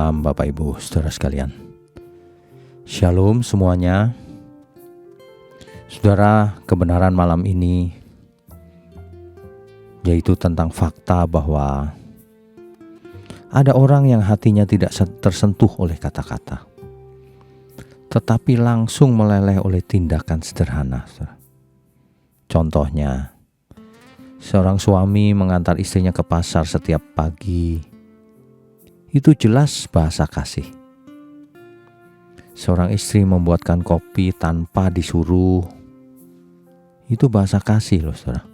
Salam Bapak Ibu Saudara sekalian. Shalom semuanya. Saudara, kebenaran malam ini yaitu tentang fakta bahwa ada orang yang hatinya tidak tersentuh oleh kata-kata, tetapi langsung meleleh oleh tindakan sederhana. Contohnya, seorang suami mengantar istrinya ke pasar setiap pagi. Itu jelas bahasa kasih. Seorang istri membuatkan kopi tanpa disuruh. Itu bahasa kasih loh, saudara.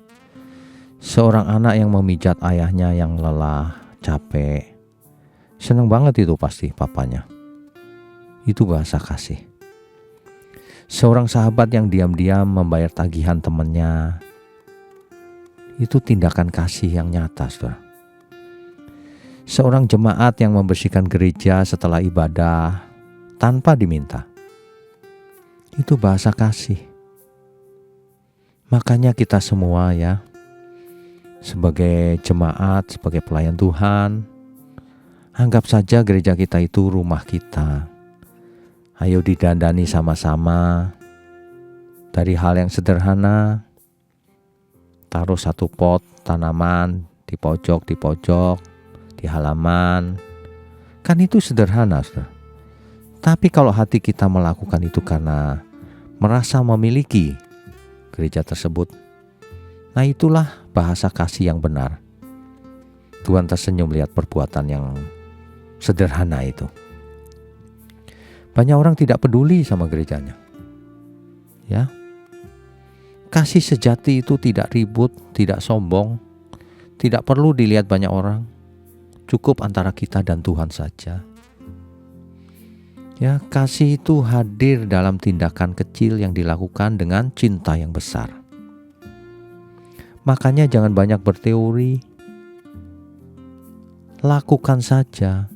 Seorang anak yang memijat ayahnya yang lelah, capek. Senang banget itu pasti papanya. Itu bahasa kasih. Seorang sahabat yang diam-diam membayar tagihan temannya. Itu tindakan kasih yang nyata, saudara. Seorang jemaat yang membersihkan gereja setelah ibadah tanpa diminta. Itu bahasa kasih. Makanya kita semua ya, sebagai jemaat, sebagai pelayan Tuhan, anggap saja gereja kita itu rumah kita. Ayo didandani sama-sama. Dari hal yang sederhana, taruh satu pot tanaman di pojok, di halaman. Kan itu sederhana, saudara. Tapi kalau hati kita melakukan itu karena merasa memiliki gereja tersebut, nah itulah bahasa kasih yang benar. Tuhan tersenyum lihat perbuatan yang sederhana itu. Banyak orang tidak peduli sama gerejanya. Ya. Kasih sejati itu tidak ribut, tidak sombong, tidak perlu dilihat banyak orang. Cukup antara kita dan Tuhan saja. Ya, kasih itu hadir dalam tindakan kecil yang dilakukan dengan cinta yang besar. Makanya jangan banyak berteori. Lakukan saja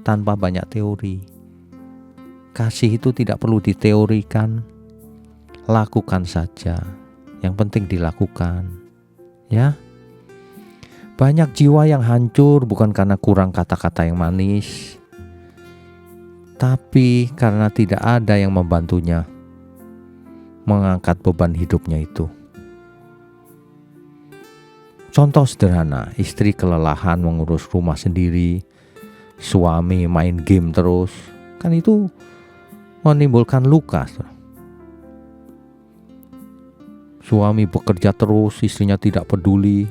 tanpa banyak teori. Kasih itu tidak perlu diteorikan. Lakukan saja. Yang penting dilakukan. Ya. Banyak jiwa yang hancur bukan karena kurang kata-kata yang manis, tapi karena tidak ada yang membantunya mengangkat beban hidupnya itu. Contoh sederhana, istri kelelahan mengurus rumah sendiri, suami main game terus, kan itu menimbulkan luka. Suami bekerja terus, istrinya tidak peduli,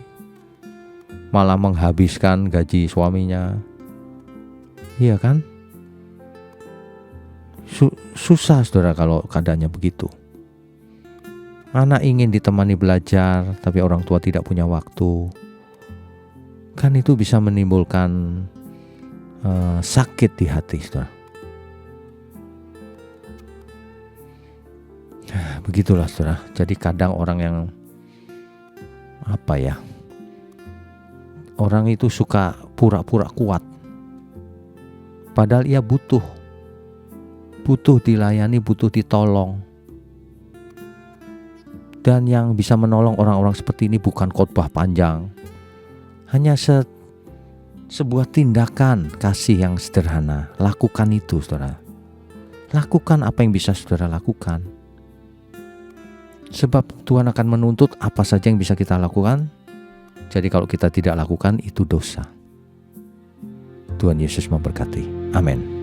malah menghabiskan gaji suaminya. Iya kan? Susah saudara kalau keadaannya begitu. Anak ingin ditemani belajar, tapi orang tua tidak punya waktu. Kan itu bisa menimbulkan sakit di hati, saudara. Begitulah saudara. Jadi kadang orang yang orang itu suka pura-pura kuat. Padahal ia butuh dilayani, butuh ditolong. Dan yang bisa menolong orang-orang seperti ini bukan khotbah panjang. Hanya sebuah tindakan kasih yang sederhana. Lakukan itu, saudara. Lakukan apa yang bisa saudara lakukan. Sebab Tuhan akan menuntut apa saja yang bisa kita lakukan. Jadi kalau kita tidak lakukan, itu dosa. Tuhan Yesus memberkati. Amin.